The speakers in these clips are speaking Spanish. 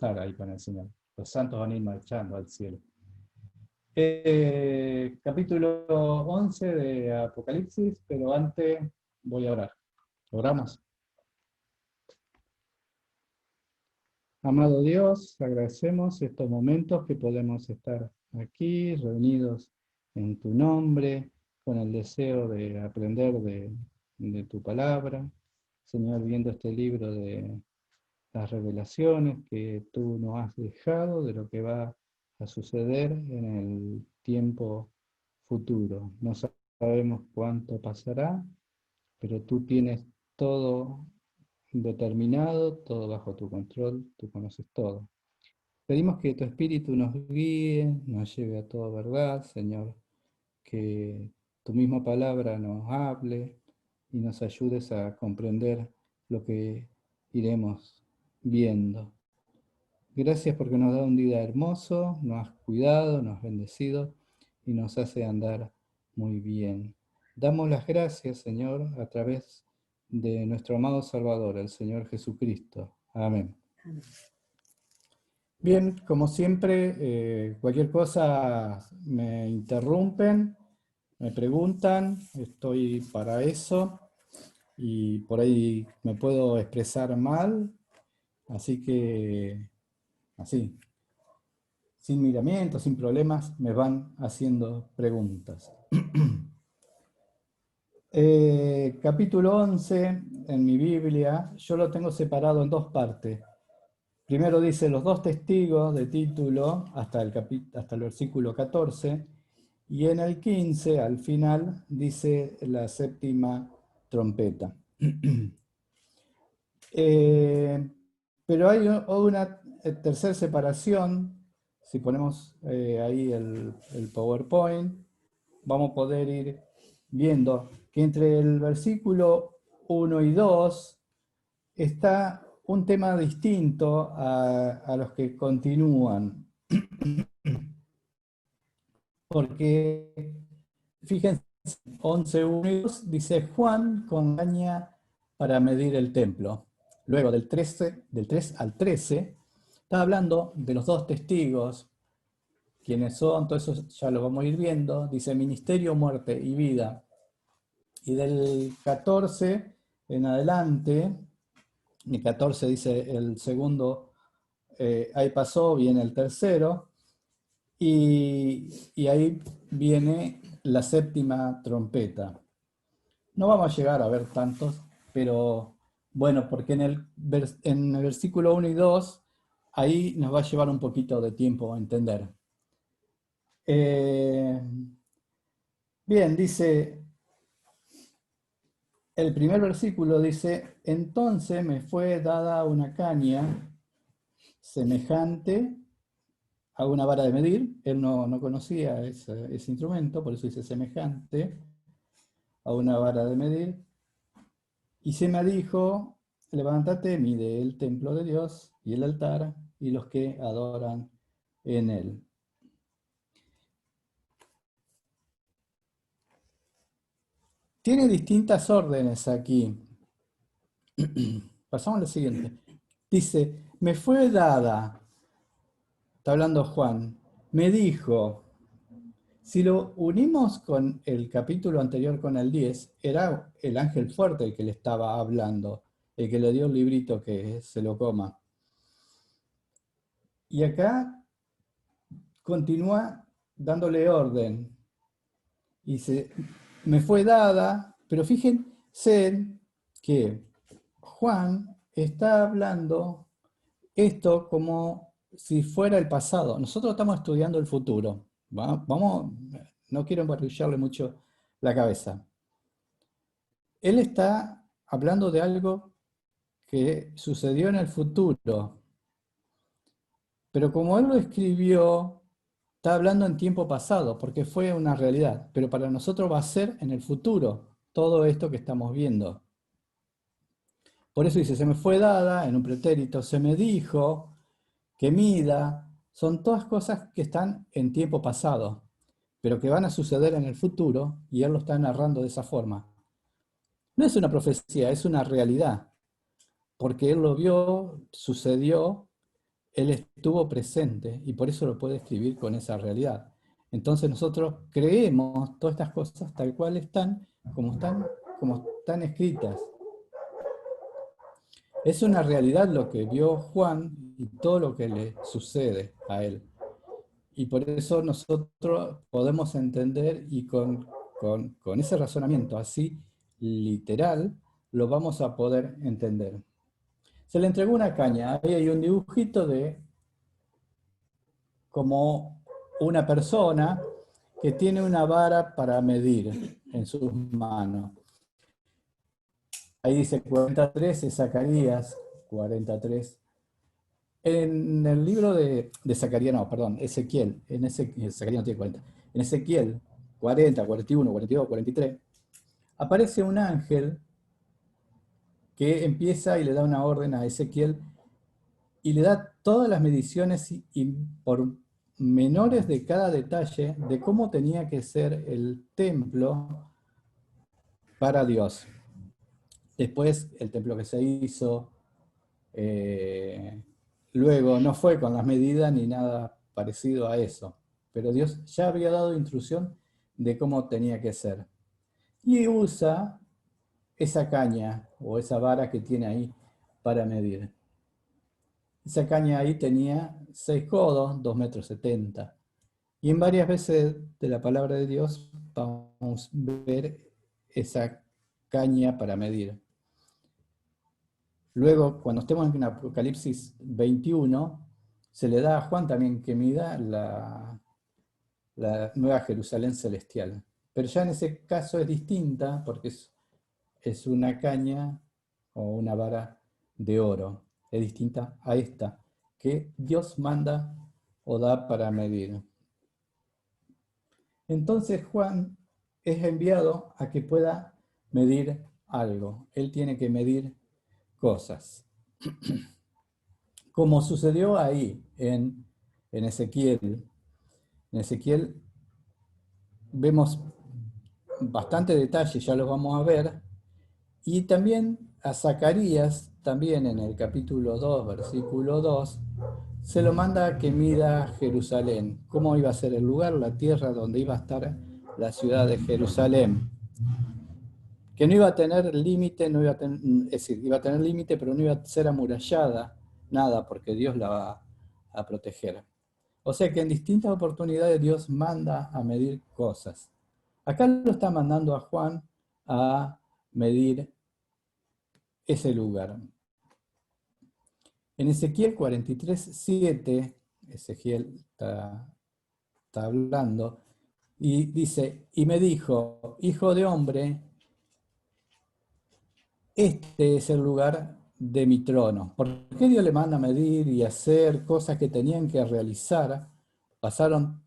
estar ahí con el Señor. Los santos van a ir marchando al cielo. Capítulo 11 de Apocalipsis, pero antes voy a orar. ¿Oramos? Amado Dios, agradecemos estos momentos que podemos estar aquí, reunidos en tu nombre, con el deseo de aprender de tu palabra. Señor, viendo este libro de las revelaciones que tú nos has dejado de lo que va a suceder en el tiempo futuro. No sabemos cuánto pasará, pero tú tienes todo determinado, todo bajo tu control, tú conoces todo. Pedimos que tu Espíritu nos guíe, nos lleve a toda verdad, Señor, que tu misma palabra nos hable y nos ayudes a comprender lo que iremos viendo. Gracias porque nos da un día hermoso, nos has cuidado, nos has bendecido y nos hace andar muy bien. Damos las gracias, Señor, a través de nuestro amado Salvador, el Señor Jesucristo. Amén. Bien, como siempre, cualquier cosa me interrumpen, me preguntan, estoy para eso y por ahí me puedo expresar mal, así que así, sin miramientos, sin problemas, me van haciendo preguntas. Capítulo 11 en mi Biblia, yo lo tengo separado en dos partes. Primero dice los dos testigos de título hasta el versículo 14, y en el 15, al final, dice la séptima trompeta. Pero hay una tercera separación. Si ponemos ahí el PowerPoint, vamos a poder ir viendo que entre el versículo 1 y 2 está un tema distinto a los que continúan. Porque, fíjense, 11:1 y 2 dice Juan con caña para medir el templo. Luego del 3 al 13, está hablando de los dos testigos, quiénes son, todo eso ya lo vamos a ir viendo. Dice ministerio, muerte y vida. Y del 14 en adelante, el 14 dice el segundo, ahí pasó, viene el tercero, y ahí viene la séptima trompeta. No vamos a llegar a ver tantos, pero bueno, porque en el versículo 1 y 2, ahí nos va a llevar un poquito de tiempo a entender. Bien, dice, el primer versículo dice, entonces me fue dada una caña semejante a una vara de medir. Él no conocía ese instrumento, por eso dice semejante a una vara de medir. Y se me dijo, levántate, mide el templo de Dios y el altar y los que adoran en él. Tiene distintas órdenes aquí. Pasamos a lo siguiente. Dice, me fue dada, está hablando Juan, me dijo, si lo unimos con el capítulo anterior, con el 10, era el ángel fuerte el que le estaba hablando, el que le dio el librito que se lo coma. Y acá continúa dándole orden. Y me fue dada, pero fíjense que Juan está hablando esto como si fuera el pasado. Nosotros estamos estudiando el futuro. Vamos, no quiero embarrillarle mucho la cabeza. Él está hablando de algo que sucedió en el futuro. Pero como él lo escribió, está hablando en tiempo pasado, porque fue una realidad. Pero para nosotros va a ser en el futuro todo esto que estamos viendo. Por eso dice, se me fue dada, en un pretérito, se me dijo que mida, son todas cosas que están en tiempo pasado, pero que van a suceder en el futuro, y él lo está narrando de esa forma. No es una profecía, es una realidad, porque él lo vio, sucedió, Él estuvo presente y por eso lo puede escribir con esa realidad. Entonces nosotros creemos todas estas cosas tal cual como están escritas. Es una realidad lo que vio Juan y todo lo que le sucede a él. Y por eso nosotros podemos entender y con ese razonamiento así literal lo vamos a poder entender. Se le entregó una caña, ahí hay un dibujito de como una persona que tiene una vara para medir en sus manos. Ahí dice 43, es Zacarías 43. En el libro de Zacarías, no, perdón, Ezequiel, Zacarías no tiene 40, en Ezequiel 40, 41, 42, 43, aparece un ángel que empieza y le da una orden a Ezequiel y le da todas las mediciones y por menores de cada detalle de cómo tenía que ser el templo para Dios. Después, el templo que se hizo, luego no fue con las medidas ni nada parecido a eso, pero Dios ya había dado instrucción de cómo tenía que ser. Y usa esa caña o esa vara que tiene ahí para medir. Esa caña ahí tenía 6 codos, 2,70 metros. Y en varias veces de la palabra de Dios vamos a ver esa caña para medir. Luego, cuando estemos en Apocalipsis 21, se le da a Juan también que mida la Nueva Jerusalén celestial. Pero ya en ese caso es distinta porque es una caña o una vara de oro. Es distinta a esta que Dios manda o da para medir. Entonces Juan es enviado a que pueda medir algo. Él tiene que medir cosas. Como sucedió ahí en Ezequiel. En Ezequiel vemos bastante detalle, ya los vamos a ver. Y también a Zacarías, también en el capítulo 2, versículo 2, se lo manda a que mida Jerusalén. ¿Cómo iba a ser el lugar, la tierra donde iba a estar la ciudad de Jerusalén? Que no iba a tener límite, no iba a tener, es decir, iba a tener límite, pero no iba a ser amurallada, nada, porque Dios la va a proteger. O sea que en distintas oportunidades Dios manda a medir cosas. Acá lo está mandando a Juan a medir ese lugar. En Ezequiel 43:7, Ezequiel está hablando, y dice, y me dijo, hijo de hombre, este es el lugar de mi trono. ¿Por qué Dios le manda a medir y hacer cosas que tenían que realizar? Pasaron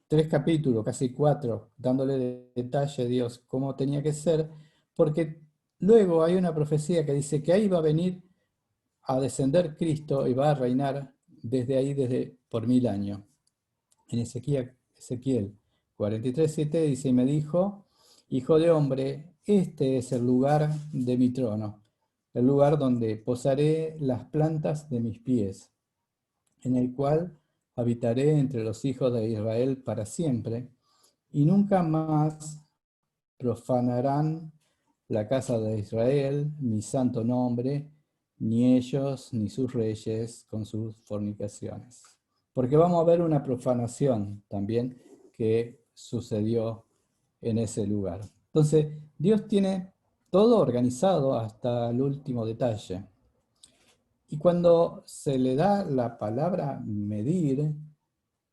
3 capítulos, casi 4, dándole detalle a Dios cómo tenía que ser, porque luego hay una profecía que dice que ahí va a venir a descender Cristo y va a reinar desde ahí, por 1000 años. En Ezequiel 43:7 dice, y me dijo, hijo de hombre, este es el lugar de mi trono, el lugar donde posaré las plantas de mis pies, en el cual habitaré entre los hijos de Israel para siempre, y nunca más profanarán la casa de Israel, mi santo nombre, ni ellos ni sus reyes con sus fornicaciones. Porque vamos a ver una profanación también que sucedió en ese lugar. Entonces, Dios tiene todo organizado hasta el último detalle. Y cuando se le da la palabra medir,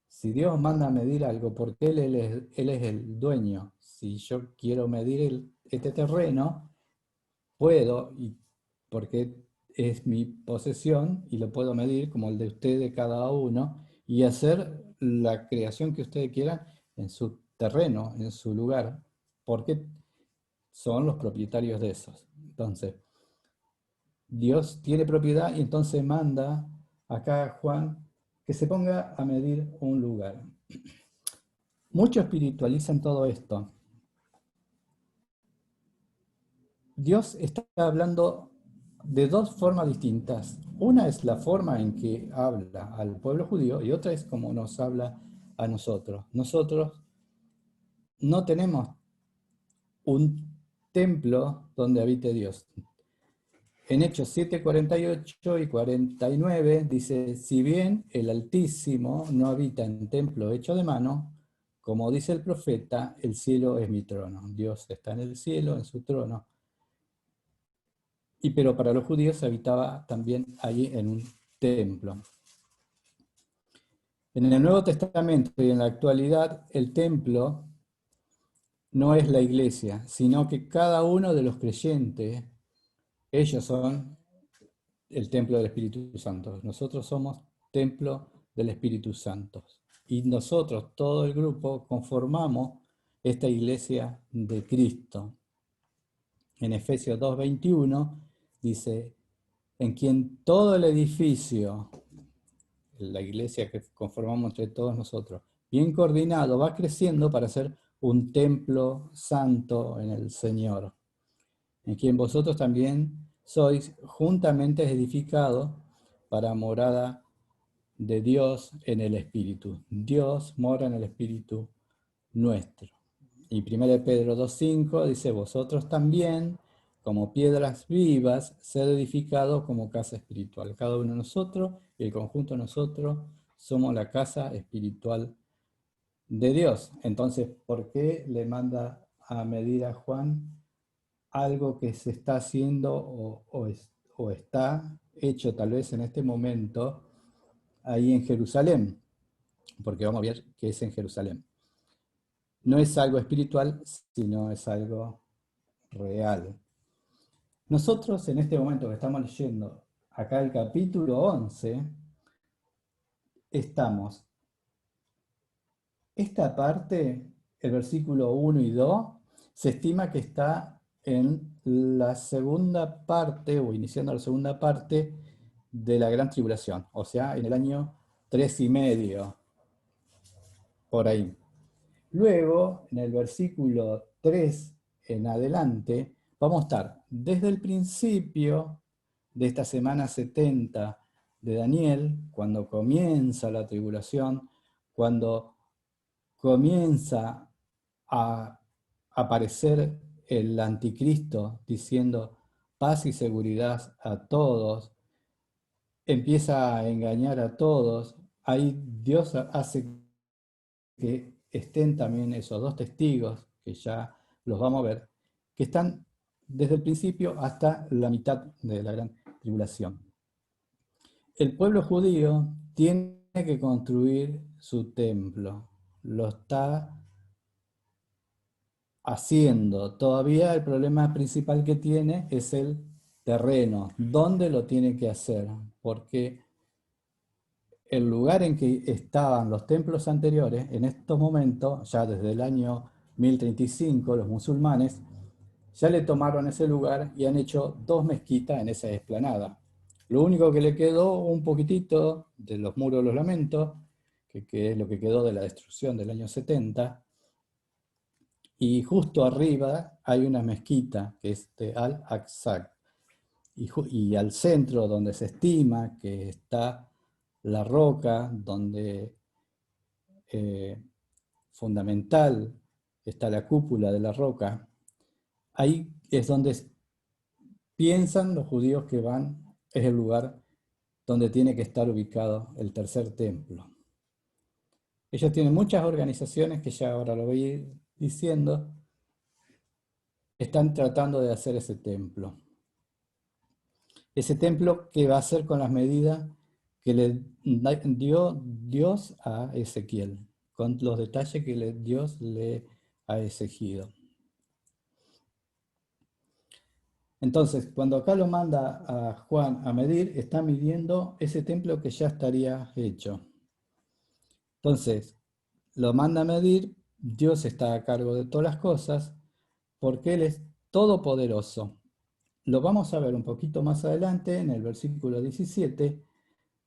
si Dios manda a medir algo, porque Él es el dueño. Si yo quiero medir este terreno, puedo, porque es mi posesión, y lo puedo medir como el de usted, de cada uno, y hacer la creación que ustedes quieran en su terreno, en su lugar, porque son los propietarios de esos. Entonces, Dios tiene propiedad y entonces manda acá a Juan que se ponga a medir un lugar. Muchos espiritualizan todo esto. Dios está hablando de dos formas distintas. Una es la forma en que habla al pueblo judío y otra es como nos habla a nosotros. Nosotros no tenemos un templo donde habite Dios. En Hechos 7, 48 y 49 dice, si bien el Altísimo no habita en templo hecho de mano, como dice el profeta, el cielo es mi trono. Dios está en el cielo, en su trono. Pero para los judíos habitaba también allí en un templo. En el Nuevo Testamento y en la actualidad, el templo no es la iglesia, sino que cada uno de los creyentes, ellos son el templo del Espíritu Santo. Nosotros somos templo del Espíritu Santo. Y nosotros, todo el grupo, conformamos esta iglesia de Cristo. En Efesios 2:21 dice, en quien todo el edificio, la iglesia que conformamos entre todos nosotros, bien coordinado, va creciendo para ser un templo santo en el Señor, en quien vosotros también sois juntamente edificados para morada de Dios en el Espíritu. Dios mora en el Espíritu nuestro. Y 1 Pedro 2:5 dice, vosotros también, como piedras vivas, sed edificados como casa espiritual. Cada uno de nosotros y el conjunto de nosotros somos la casa espiritual de Dios. Entonces, ¿por qué le manda a medir a Juan algo que se está haciendo o está hecho tal vez en este momento ahí en Jerusalén? Porque vamos a ver qué es en Jerusalén. No es algo espiritual, sino es algo real. Nosotros en este momento que estamos leyendo acá el capítulo 11, estamos, esta parte, el versículo 1 y 2, se estima que está en la segunda parte, o iniciando la segunda parte de la gran tribulación, o sea, en el año 3 y medio, por ahí. Luego, en el versículo 3 en adelante, vamos a estar desde el principio de esta semana 70 de Daniel, cuando comienza la tribulación, cuando comienza a aparecer el anticristo diciendo paz y seguridad a todos, empieza a engañar a todos, ahí Dios hace que estén también esos dos testigos, que ya los vamos a ver, que están desde el principio hasta la mitad de la gran tribulación. El pueblo judío tiene que construir su templo, lo está haciendo. Todavía el problema principal que tiene es el terreno, dónde lo tiene que hacer, porque el lugar en que estaban los templos anteriores, en estos momentos, ya desde el año 1035, los musulmanes ya le tomaron ese lugar y han hecho dos mezquitas en esa explanada. Lo único que le quedó un poquitito de los muros de los lamentos, que es lo que quedó de la destrucción del año 70, y justo arriba hay una mezquita que es de Al-Aqsa, y al centro donde se estima que está la roca, donde fundamental está la cúpula de la roca, ahí es donde piensan los judíos que van, es el lugar donde tiene que estar ubicado el tercer templo. Ellos tienen muchas organizaciones, que ya ahora lo voy a ir diciendo, están tratando de hacer ese templo. Ese templo que va a ser con las medidas que le dio Dios a Ezequiel, con los detalles que Dios le ha exigido. Entonces, cuando acá lo manda a Juan a medir, está midiendo ese templo que ya estaría hecho. Entonces, lo manda a medir, Dios está a cargo de todas las cosas, porque Él es todopoderoso. Lo vamos a ver un poquito más adelante en el versículo 17,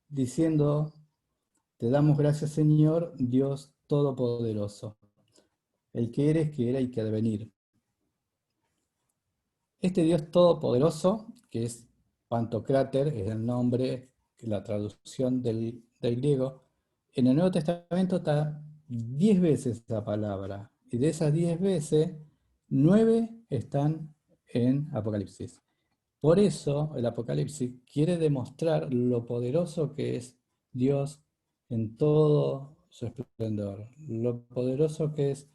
diciendo, te damos gracias Señor, Dios todopoderoso, el que eres, que era y que ha de venir. Este Dios todopoderoso, que es Pantocrátor es el nombre, la traducción del griego. En el Nuevo Testamento está 10 veces esa palabra, y de esas 10 veces, 9 están en Apocalipsis. Por eso el Apocalipsis quiere demostrar lo poderoso que es Dios en todo su esplendor, lo poderoso que es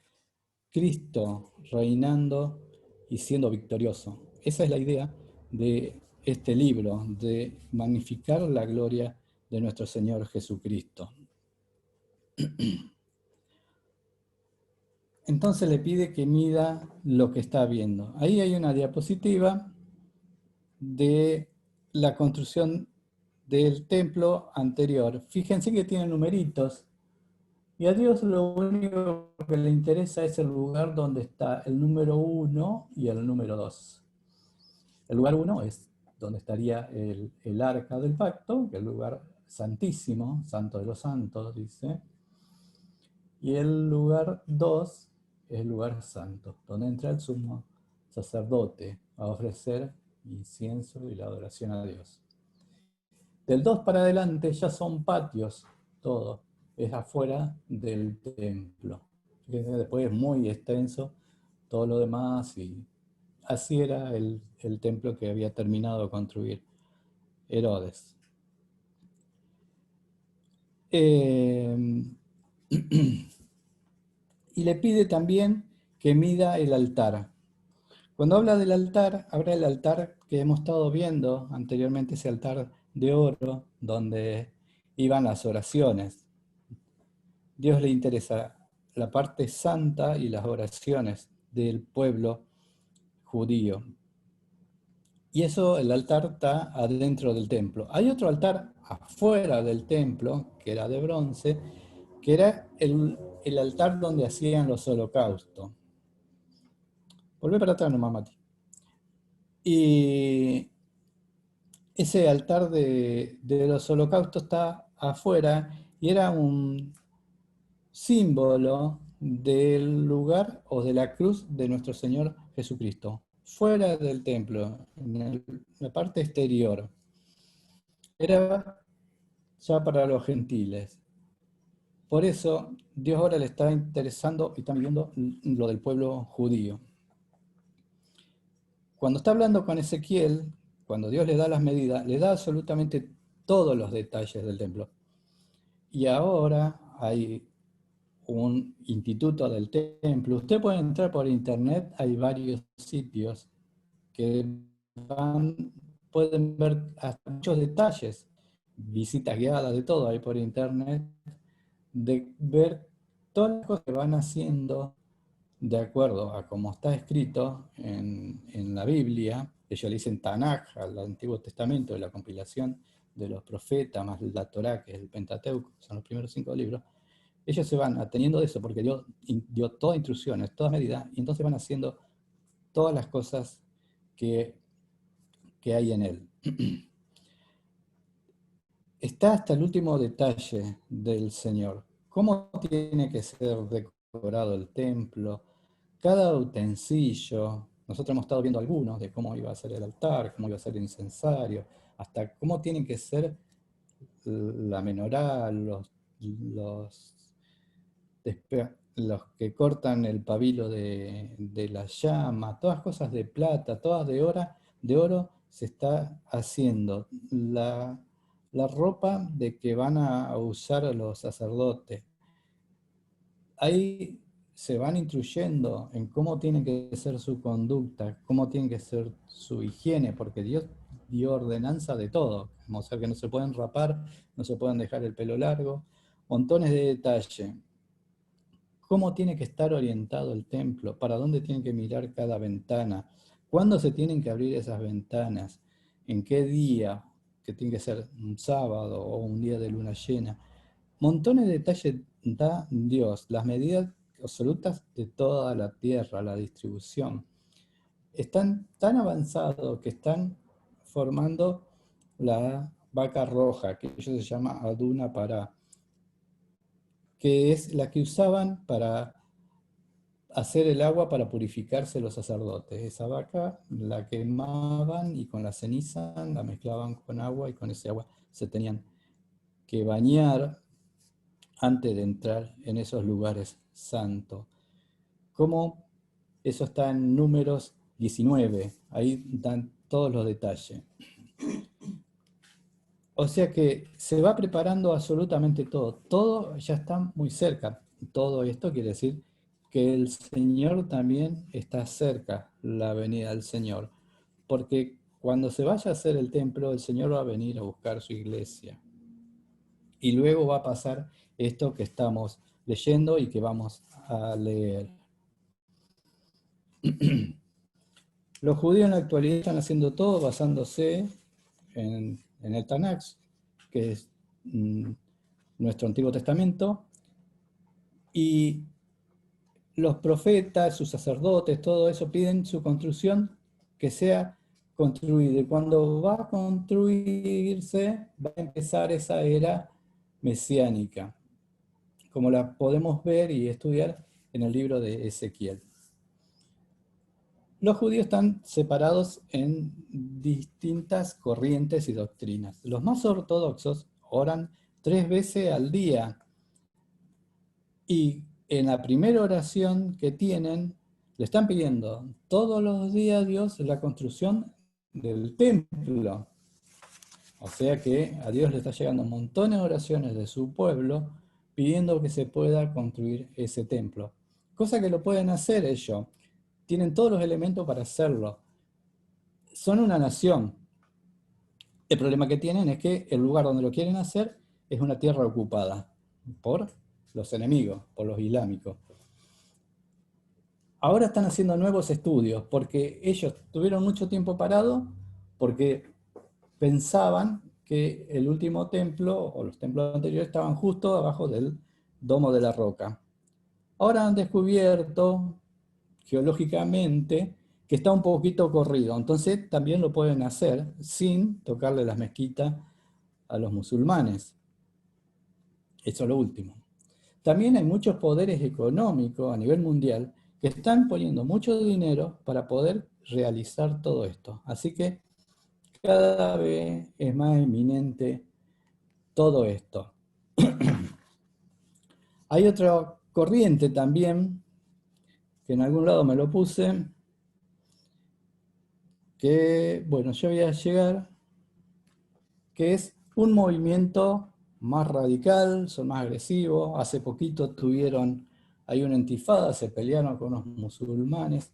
Cristo reinando y siendo victorioso. Esa es la idea de este libro, de magnificar la gloria de nuestro Señor Jesucristo. Entonces le pide que mida lo que está viendo. Ahí hay una diapositiva de la construcción del templo anterior. Fíjense que tiene numeritos. Y a Dios lo único que le interesa es el lugar donde está el número 1 y el número 2. El lugar 1 es donde estaría el arca del pacto, que es el lugar santísimo, santo de los santos, dice. Y el lugar 2 es el lugar santo, donde entra el sumo sacerdote a ofrecer incienso y la adoración a Dios. Del 2 para adelante ya son patios, todo, es afuera del templo. Después es muy extenso todo lo demás y así era el templo que había terminado de construir Herodes. Y le pide también que mida el altar. Cuando habla del altar, habla del altar que hemos estado viendo anteriormente, ese altar de oro donde iban las oraciones. Dios le interesa la parte santa y las oraciones del pueblo judío. Y eso, el altar está adentro del templo. Hay otro altar afuera del templo, que era de bronce, que era el altar donde hacían los holocaustos. Volvé para atrás nomás, Mati. Y ese altar de los holocaustos está afuera y era un símbolo del lugar o de la cruz de nuestro Señor Jesucristo, fuera del templo, en la parte exterior. Era ya para los gentiles. Por eso Dios ahora le está interesando y está viendo lo del pueblo judío. Cuando está hablando con Ezequiel, cuando Dios le da las medidas, le da absolutamente todos los detalles del templo. Y ahora hay un instituto del templo. Usted puede entrar por internet, hay varios sitios que pueden ver hasta muchos detalles, visitas guiadas, de todo hay por internet, de ver todas las cosas que van haciendo de acuerdo a como está escrito en la Biblia. Ellos le dicen Tanaj al Antiguo Testamento, de la compilación de los profetas, más la Torá, que es el Pentateuco, son los primeros 5 libros. Ellos se van ateniendo de eso porque Dios dio todas instrucciones, todas medidas, y entonces van haciendo todas las cosas que hay en él. Está hasta el último detalle del Señor. ¿Cómo tiene que ser decorado el templo? Cada utensilio. Nosotros hemos estado viendo algunos de cómo iba a ser el altar, cómo iba a ser el incensario, hasta cómo tienen que ser la menorá, los que cortan el pabilo de la llama, todas cosas de plata, todas de oro se está haciendo. La ropa de que van a usar los sacerdotes. Ahí se van instruyendo en cómo tiene que ser su conducta, cómo tiene que ser su higiene, porque Dios dio ordenanza de todo. Como ser que no se pueden rapar, no se pueden dejar el pelo largo, montones de detalle. Cómo tiene que estar orientado el templo, para dónde tiene que mirar cada ventana, cuándo se tienen que abrir esas ventanas, en qué día, que tiene que ser un sábado o un día de luna llena. Montones de detalles da Dios, las medidas absolutas de toda la tierra, la distribución. Están tan avanzados que están formando la vaca roja, que ellos se llama Aduna Pará, que es la que usaban para hacer el agua para purificarse los sacerdotes. Esa vaca la quemaban y con la ceniza la mezclaban con agua y con ese agua se tenían que bañar antes de entrar en esos lugares santos. Como eso está en Números 19, ahí dan todos los detalles. O sea que se va preparando absolutamente todo, todo ya está muy cerca. Todo esto quiere decir que el Señor también está cerca, la venida del Señor. Porque cuando se vaya a hacer el templo, el Señor va a venir a buscar su iglesia. Y luego va a pasar esto que estamos leyendo y que vamos a leer. Los judíos en la actualidad están haciendo todo basándose en el Tanakh, que es nuestro Antiguo Testamento, y los profetas, sus sacerdotes, todo eso piden su construcción que sea construida. Y cuando va a construirse, va a empezar esa era mesiánica, como la podemos ver y estudiar en el libro de Ezequiel. Los judíos están separados en distintas corrientes y doctrinas. Los más ortodoxos oran 3 veces al día y en la primera oración que tienen le están pidiendo todos los días a Dios la construcción del templo. O sea que a Dios le está llegando montones de oraciones de su pueblo pidiendo que se pueda construir ese templo. Cosa que lo pueden hacer ellos. Tienen todos los elementos para hacerlo. Son una nación. El problema que tienen es que el lugar donde lo quieren hacer es una tierra ocupada por los enemigos, por los islámicos. Ahora están haciendo nuevos estudios porque ellos tuvieron mucho tiempo parado porque pensaban que el último templo o los templos anteriores estaban justo abajo del Domo de la Roca. Ahora han descubierto geológicamente que está un poquito corrido, entonces también lo pueden hacer sin tocarle las mezquitas a los musulmanes. Eso es lo último. También hay muchos poderes económicos a nivel mundial que están poniendo mucho dinero para poder realizar todo esto. Así que cada vez es más eminente todo esto. Hay otra corriente también, que en algún lado me lo puse, que, bueno, yo voy a llegar, que es un movimiento más radical, son más agresivos. Hace poquito tuvieron ahí una intifada, se pelearon con los musulmanes.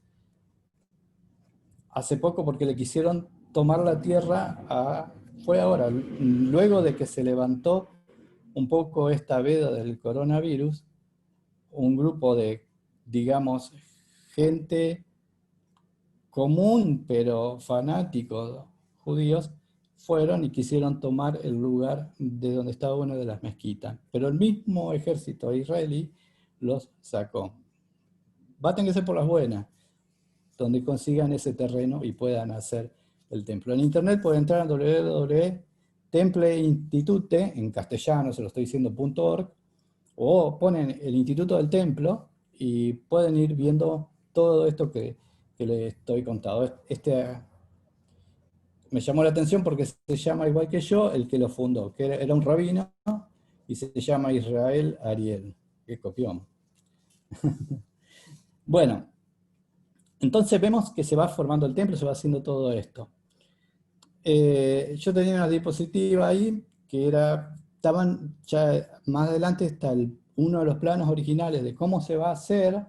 Hace poco porque le quisieron tomar la tierra fue ahora, luego de que se levantó un poco esta veda del coronavirus, un grupo de, digamos, gente común, pero fanáticos judíos, fueron y quisieron tomar el lugar de donde estaba una de las mezquitas. Pero el mismo ejército israelí los sacó. Va a tener que ser por las buenas, donde consigan ese terreno y puedan hacer el templo. En internet pueden entrar a www.templeinstitute, en castellano se lo estoy diciendo, .org, o ponen el Instituto del Templo y pueden ir viendo todo esto que les estoy contando. Me llamó la atención porque se llama igual que yo el que lo fundó, que era un rabino y se llama Israel Ariel. Qué copión. Bueno, entonces vemos que se va formando el templo, se va haciendo todo esto. Yo tenía una diapositiva ahí que estaban ya más adelante está uno de los planos originales de cómo se va a hacer.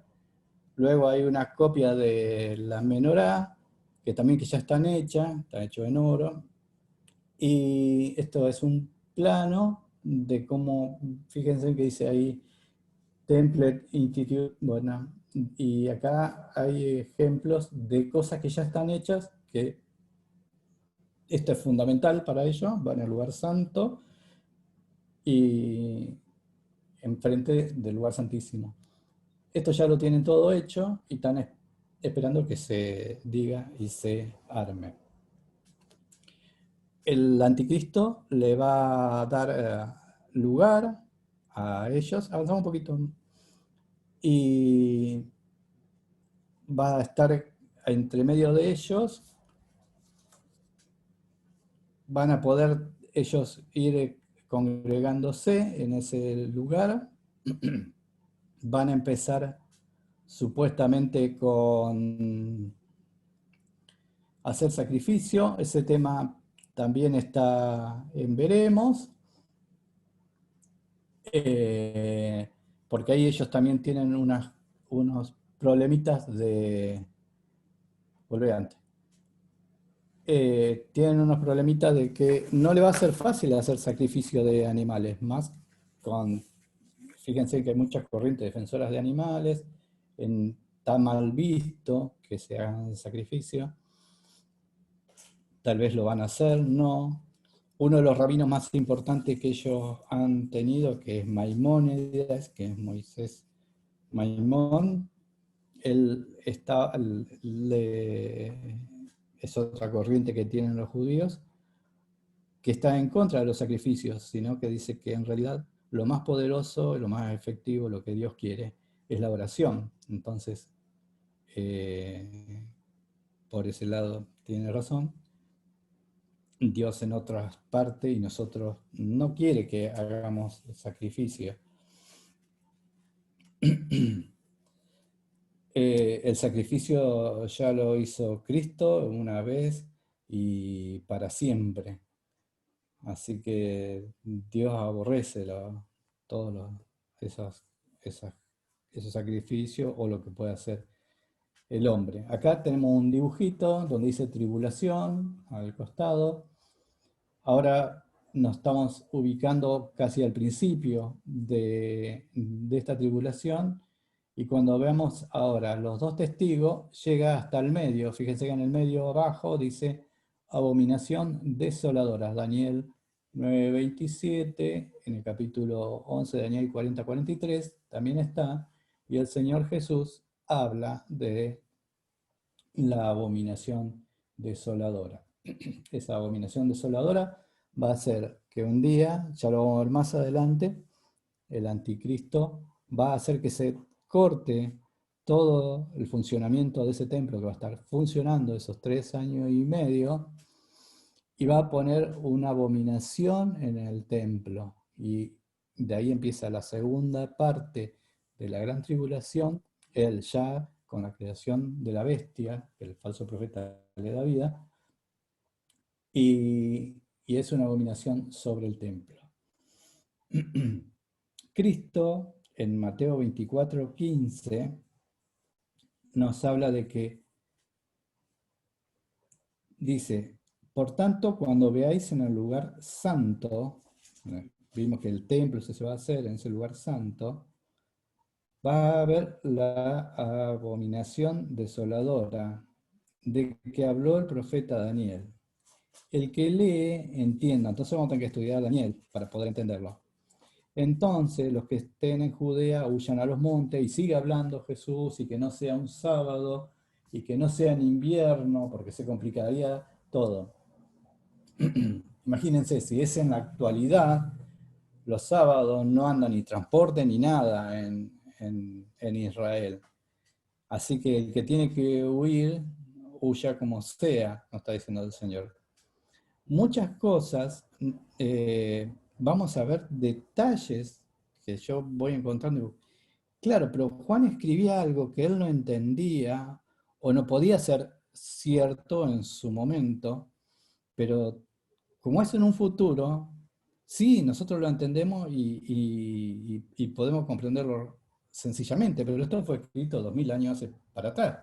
Luego hay una copia de la menorá, que también que ya están hechas en oro. Y esto es un plano de cómo, fíjense que dice ahí Template Institute, bueno, y acá hay ejemplos de cosas que ya están hechas, que esto es fundamental para ellos, van al lugar santo y enfrente del lugar santísimo. Esto ya lo tienen todo hecho y están esperando que se diga y se arme. El anticristo le va a dar lugar a ellos, avanzamos un poquito, y va a estar entre medio de ellos, van a poder ellos ir congregándose en ese lugar, van a empezar supuestamente con hacer sacrificio, ese tema también está en veremos, porque ahí ellos también tienen unos problemitas de... Volvé antes. Tienen unos problemitas de que no le va a ser fácil hacer sacrificio de animales, más con, fíjense que hay muchas corrientes defensoras de animales, está mal visto que se hagan sacrificio, tal vez lo van a hacer, no. Uno de los rabinos más importantes que ellos han tenido, que es Maimónides, que es Moisés Maimón, él está, es otra corriente que tienen los judíos, que está en contra de los sacrificios, sino que dice que en realidad lo más poderoso, lo más efectivo, lo que Dios quiere, es la oración. Entonces, por ese lado tiene razón. Dios en otras partes y nosotros no quiere que hagamos sacrificio. El sacrificio ya lo hizo Cristo una vez y para siempre. Así que Dios aborrece todos esos sacrificios o lo que puede hacer el hombre. Acá tenemos un dibujito donde dice tribulación al costado. Ahora nos estamos ubicando casi al principio de esta tribulación y cuando vemos ahora los dos testigos llega hasta el medio. Fíjense que en el medio abajo dice abominación desoladora. Daniel 9:27, en el capítulo 11 de Daniel 40:43 también está, y el Señor Jesús habla de la abominación desoladora. Esa abominación desoladora va a ser que un día, ya lo vamos a ver más adelante, el anticristo va a hacer que se corte todo el funcionamiento de ese templo que va a estar funcionando esos 3 años y medio y va a poner una abominación en el templo. Y de ahí empieza la segunda parte de la gran tribulación, él ya con la creación de la bestia, que el falso profeta le da vida, y es una abominación sobre el templo. Cristo en Mateo 24:15 nos habla de que dice, por tanto, cuando veáis en el lugar santo, vimos que el templo se va a hacer en ese lugar santo, va a haber la abominación desoladora de que habló el profeta Daniel. El que lee, entienda. Entonces vamos a tener que estudiar a Daniel para poder entenderlo. Entonces los que estén en Judea huyan a los montes y sigue hablando Jesús y que no sea un sábado y que no sea en invierno porque se complicaría todo. Imagínense, si es en la actualidad, los sábados no anda ni transporte ni nada en Israel. Así que el que tiene que huir, huya como sea, nos está diciendo el Señor. Muchas cosas, vamos a ver detalles que yo voy encontrando. Claro, pero Juan escribía algo que él no entendía o no podía ser cierto en su momento, pero como es en un futuro, sí, nosotros lo entendemos y podemos comprenderlo sencillamente, pero esto fue escrito 2000 años para atrás.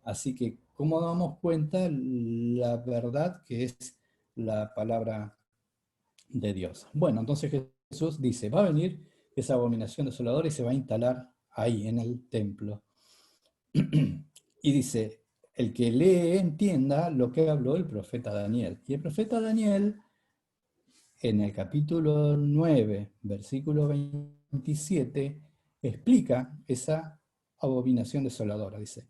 Así que, ¿cómo damos cuenta la verdad que es la palabra de Dios? Bueno, entonces Jesús dice, va a venir esa abominación desoladora y se va a instalar ahí, en el templo. Y dice, el que lee entienda lo que habló el profeta Daniel. Y el profeta Daniel, en el capítulo 9, versículo 27, explica esa abominación desoladora. Dice,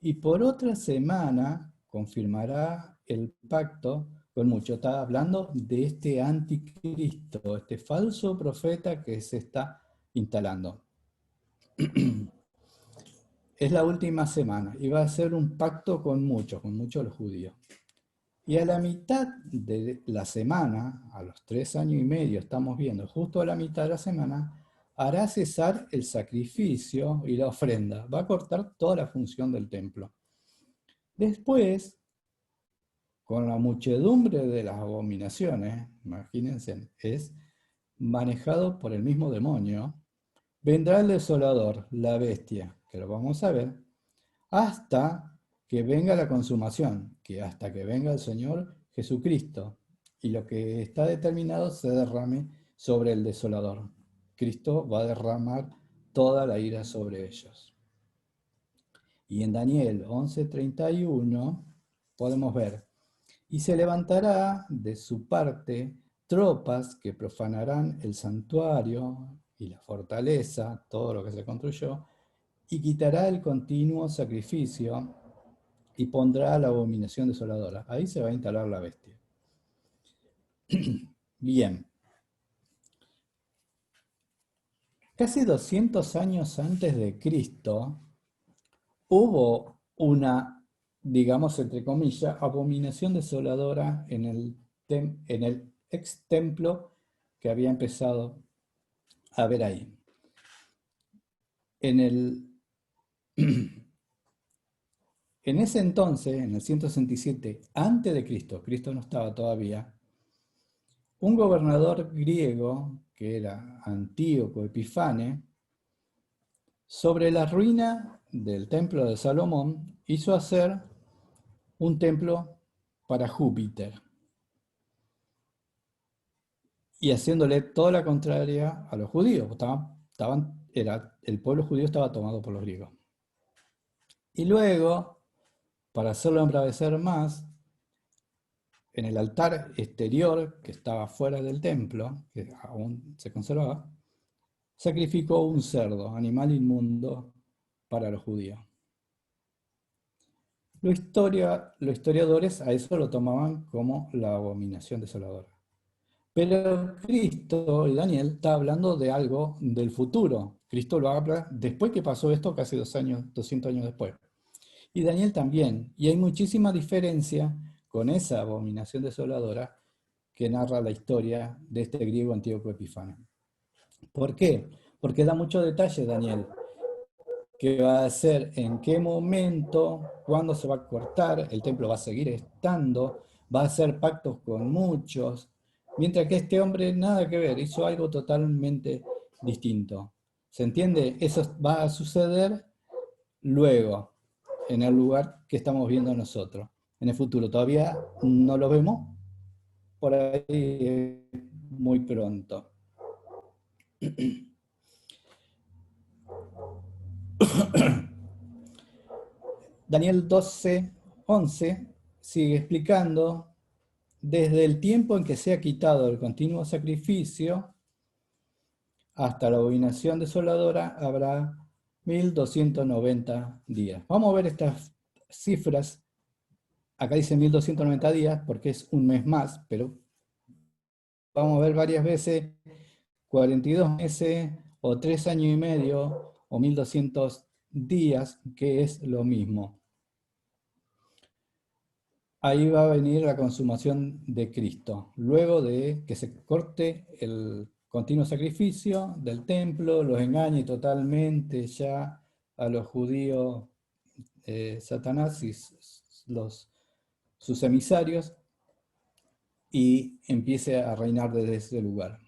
y por otra semana confirmará el pacto con muchos. Está hablando de este anticristo, este falso profeta que se está instalando. es la última semana y va a ser un pacto con muchos los judíos. Y a la mitad de la semana, a los 3 años y medio, estamos viendo, justo a la mitad de la semana, hará cesar el sacrificio y la ofrenda. Va a cortar toda la función del templo. Después, con la muchedumbre de las abominaciones, imagínense, es manejado por el mismo demonio, vendrá el desolador, la bestia, que lo vamos a ver, hasta que venga la consumación, que hasta que venga el Señor Jesucristo, y lo que está determinado se derrame sobre el desolador. Cristo va a derramar toda la ira sobre ellos. Y en Daniel 11:31 podemos ver, y se levantará de su parte tropas que profanarán el santuario y la fortaleza, todo lo que se construyó, y quitará el continuo sacrificio y pondrá la abominación desoladora. Ahí se va a instalar la bestia. Bien. Casi 200 años antes de Cristo, hubo una, digamos entre comillas, abominación desoladora en el ex templo que había empezado a ver ahí. En ese entonces, en el 167 antes de Cristo, Cristo no estaba todavía, un gobernador griego, que era Antíoco Epifane, sobre la ruina del templo de Salomón, hizo hacer un templo para Júpiter, y haciéndole toda la contraria a los judíos. El pueblo judío estaba tomado por los griegos. Y luego, para hacerlo embravecer más, en el altar exterior, que estaba fuera del templo, que aún se conservaba, sacrificó un cerdo, animal inmundo, para los judíos. Los historiadores a eso lo tomaban como la abominación desoladora. Pero Cristo y Daniel está hablando de algo del futuro. Cristo lo habla después que pasó esto, casi 200 años después. Y Daniel también. Y hay muchísima diferencia con esa abominación desoladora que narra la historia de este griego Antíoco Epífanes. ¿Por qué? Porque da mucho detalle Daniel. ¿Qué va a hacer? ¿En qué momento? ¿Cuándo se va a cortar? El templo va a seguir estando. Va a hacer pactos con muchos. Mientras que este hombre nada que ver, hizo algo totalmente distinto. ¿Se entiende? Eso va a suceder luego, en el lugar que estamos viendo nosotros. En el futuro todavía no lo vemos, por ahí muy pronto. Daniel 12:11 sigue explicando, desde el tiempo en que se ha quitado el continuo sacrificio hasta la abominación desoladora habrá 1290 días. Vamos a ver estas cifras. Acá dice 1290 días porque es un mes más, pero vamos a ver varias veces 42 meses o 3 años y medio o 1200 días, que es lo mismo. Ahí va a venir la consumación de Cristo, luego de que se corte el continuo sacrificio del templo, los engañe totalmente ya a los judíos Satanás y sus emisarios, y empiece a reinar desde ese lugar.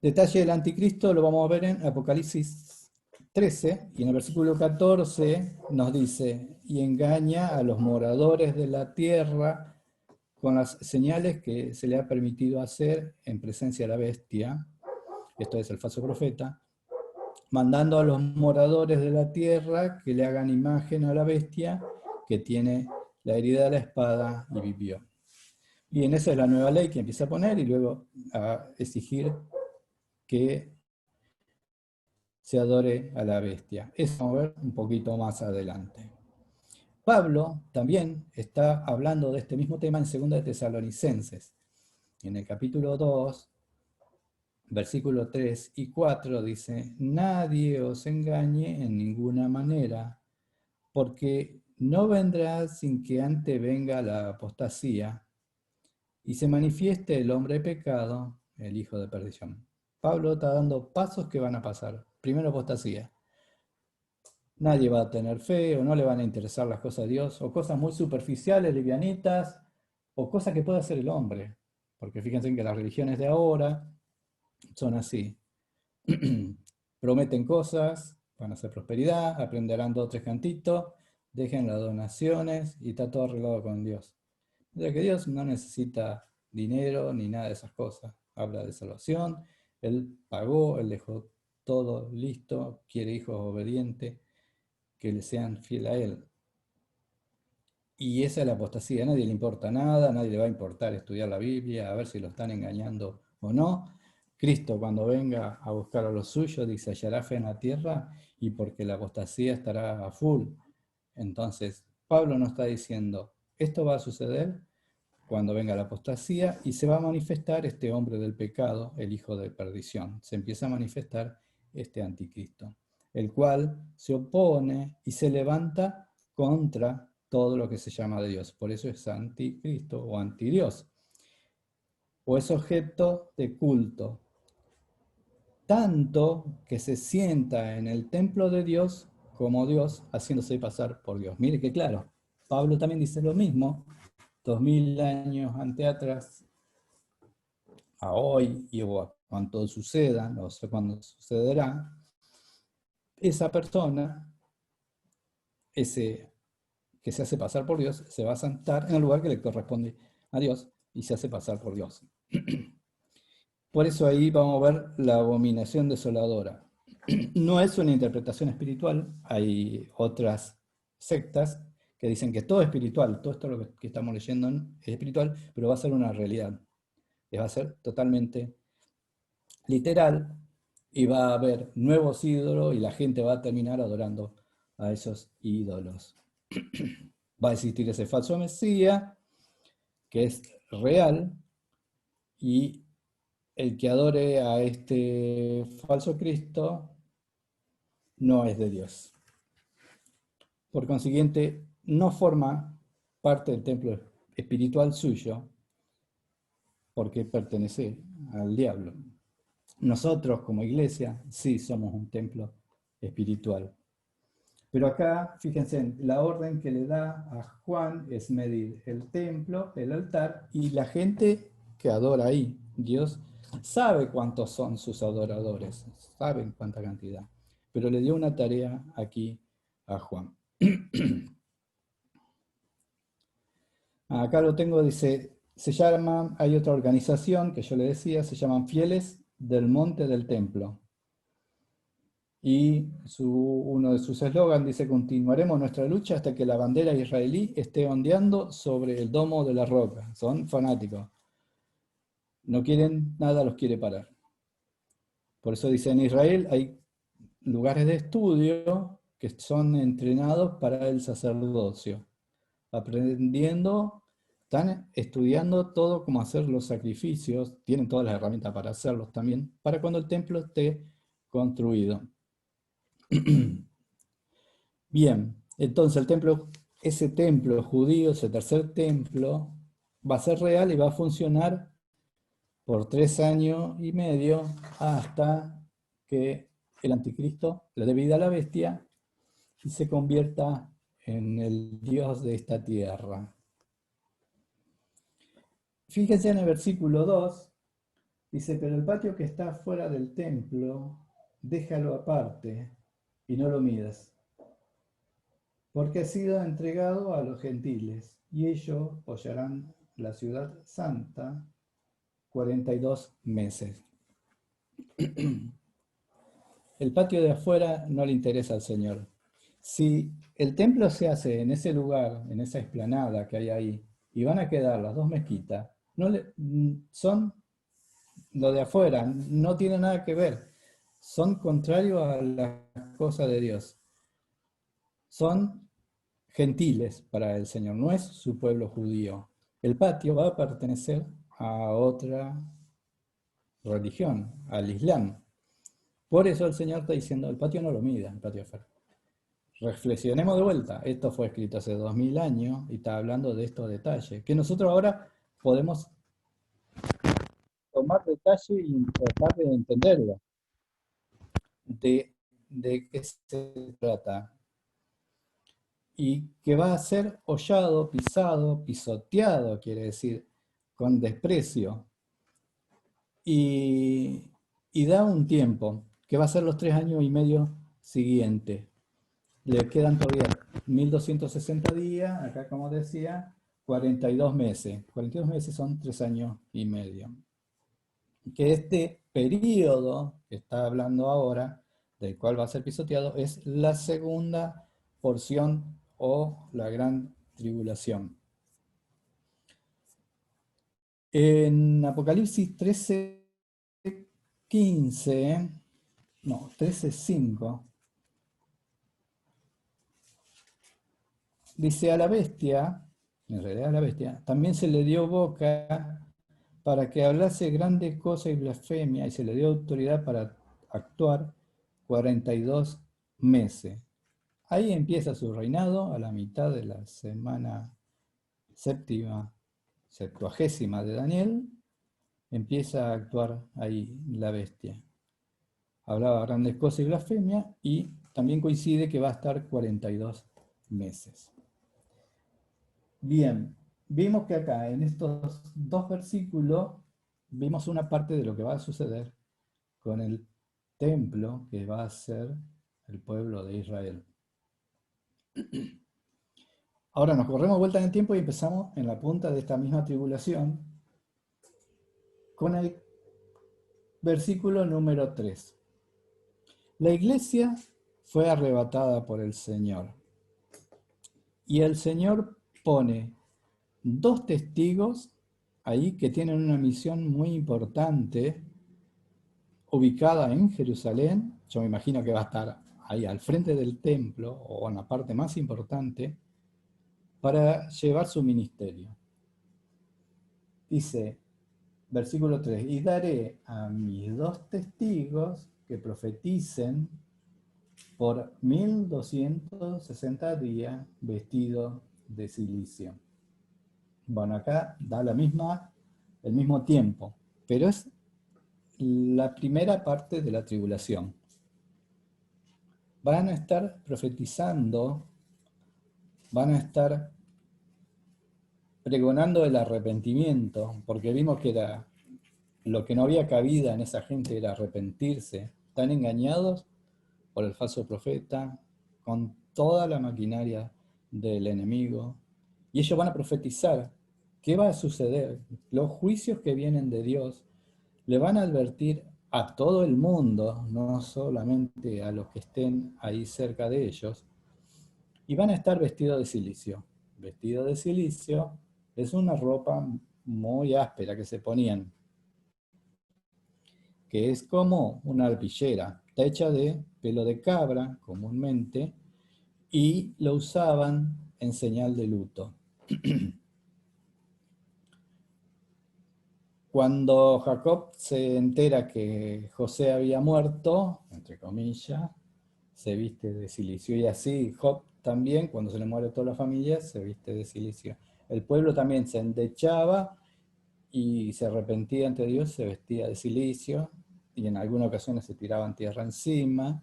Detalle del anticristo lo vamos a ver en Apocalipsis 13, y en el versículo 14 nos dice, y engaña a los moradores de la tierra con las señales que se le ha permitido hacer en presencia de la bestia, esto es el falso profeta, mandando a los moradores de la tierra que le hagan imagen a la bestia que tiene la herida de la espada y vivió. Bien, esa es la nueva ley que empieza a poner y luego a exigir que se adore a la bestia. Eso vamos a ver un poquito más adelante. Pablo también está hablando de este mismo tema en 2 de Tesalonicenses. En el capítulo 2 Versículo 3 y 4 dice, nadie os engañe en ninguna manera, porque no vendrá sin que antes venga la apostasía y se manifieste el hombre de pecado, el hijo de perdición. Pablo está dando pasos que van a pasar. Primero, apostasía. Nadie va a tener fe o no le van a interesar las cosas de Dios, o cosas muy superficiales, livianitas, o cosas que puede hacer el hombre. Porque fíjense que las religiones de ahora son así. Prometen cosas, van a hacer prosperidad, aprenderán dos o tres cantitos, dejen las donaciones y está todo arreglado con Dios. Ya que Dios no necesita dinero ni nada de esas cosas. Habla de salvación, Él pagó, Él dejó todo listo, quiere hijos obedientes que le sean fieles a Él. Y esa es la apostasía, a nadie le importa nada, a nadie le va a importar estudiar la Biblia, a ver si lo están engañando o no. Cristo cuando venga a buscar a los suyos dice, hallará fe en la tierra y porque la apostasía estará a full. Entonces, Pablo nos está diciendo, esto va a suceder cuando venga la apostasía y se va a manifestar este hombre del pecado, el hijo de perdición. Se empieza a manifestar este anticristo, el cual se opone y se levanta contra todo lo que se llama de Dios. Por eso es anticristo o antidios. O es objeto de culto, tanto que se sienta en el templo de Dios como Dios, haciéndose pasar por Dios. Mire que claro, Pablo también dice lo mismo, 2000 años ante atrás, a hoy y a cuando suceda, no sé cuándo sucederá, esa persona, ese que se hace pasar por Dios, se va a sentar en el lugar que le corresponde a Dios y se hace pasar por Dios. Por eso ahí vamos a ver la abominación desoladora. No es una interpretación espiritual, hay otras sectas que dicen que todo es espiritual, todo esto lo que estamos leyendo es espiritual, pero va a ser una realidad. Va a ser totalmente literal y va a haber nuevos ídolos y la gente va a terminar adorando a esos ídolos. Va a existir ese falso Mesías que es real y el que adore a este falso Cristo no es de Dios. Por consiguiente, no forma parte del templo espiritual suyo porque pertenece al diablo. Nosotros como iglesia sí somos un templo espiritual. Pero acá, fíjense, la orden que le da a Juan es medir el templo, el altar y la gente que adora ahí. Dios sabe cuántos son sus adoradores, saben cuánta cantidad. Pero le dio una tarea aquí a Juan. Acá lo tengo, dice, se llama, hay otra organización que yo le decía, se llaman Fieles del Monte del Templo. Y uno de sus eslogans dice, continuaremos nuestra lucha hasta que la bandera israelí esté ondeando sobre el domo de la roca. Son fanáticos. No quieren nada, los quiere parar. Por eso dice, en Israel hay lugares de estudio que son entrenados para el sacerdocio. Aprendiendo, están estudiando todo cómo hacer los sacrificios, tienen todas las herramientas para hacerlos también, para cuando el templo esté construido. Bien, entonces ese templo judío, ese tercer templo, va a ser real y va a funcionar por 3 años y medio hasta que el anticristo le dé vida a la bestia y se convierta en el Dios de esta tierra. Fíjense en el versículo 2, dice, pero el patio que está fuera del templo, déjalo aparte y no lo midas, porque ha sido entregado a los gentiles, y ellos hollarán la ciudad santa 42 meses. El patio de afuera no le interesa al Señor. Si el templo se hace en ese lugar, en esa explanada que hay ahí, y van a quedar las dos mezquitas, son lo de afuera, no tiene nada que ver. Son contrarios a las cosas de Dios. Son gentiles para el Señor, no es su pueblo judío. El patio va a pertenecer a otra religión, al Islam. Por eso el Señor está diciendo, el patio no lo mida, el patio afuera. Reflexionemos de vuelta, esto fue escrito hace 2000 años y está hablando de estos detalles, que nosotros ahora podemos tomar detalle y tratar de entenderlo, de qué se trata. Y que va a ser hollado, pisado, pisoteado, quiere decir, con desprecio. Y da un tiempo, que va a ser los 3 años y medio siguientes. Le quedan todavía 1260 días, acá como decía, 42 meses. 42 meses son 3 años y medio. Que este periodo que está hablando ahora, del cual va a ser pisoteado, es la segunda porción o la gran tribulación. En Apocalipsis 13:15, no, 13:5, dice a la bestia, en realidad a la bestia, también se le dio boca para que hablase grandes cosas y blasfemia, y se le dio autoridad para actuar 42 meses. Ahí empieza su reinado a la mitad de la semana septuagésima de Daniel, empieza a actuar ahí la bestia. Hablaba grandes cosas y blasfemia, y también coincide que va a estar 42 meses. Bien, vimos que acá en estos dos versículos vimos una parte de lo que va a suceder con el templo que va a ser el pueblo de Israel. Ahora nos corremos vuelta en el tiempo y empezamos en la punta de esta misma tribulación con el versículo número 3. La iglesia fue arrebatada por el Señor, y el Señor pone 2 testigos ahí que tienen una misión muy importante, ubicada en Jerusalén. Yo me imagino que va a estar ahí al frente del templo o en la parte más importante para llevar su ministerio. Dice, versículo 3, y daré a mis 2 testigos que profeticen por 1260 días vestidos de silicio. Bueno, acá da el mismo tiempo, pero es la primera parte de la tribulación. Van a estar profetizando, van a estar pregonando el arrepentimiento, porque vimos que lo que no había cabida en esa gente era arrepentirse. Están engañados por el falso profeta, con toda la maquinaria del enemigo, y ellos van a profetizar qué va a suceder, los juicios que vienen de Dios. Le van a advertir a todo el mundo, no solamente a los que estén ahí cerca de ellos, y van a estar vestidos de silicio. Vestido de silicio es una ropa muy áspera que se ponían, que es como una arpillera, está hecha de pelo de cabra comúnmente, y lo usaban en señal de luto. Cuando Jacob se entera que José había muerto, entre comillas, se viste de silicio. Y así Job también, cuando se le muere toda la familia, se viste de silicio. El pueblo también se endechaba y se arrepentía ante Dios, se vestía de silicio, y en algunas ocasiones se tiraban tierra encima.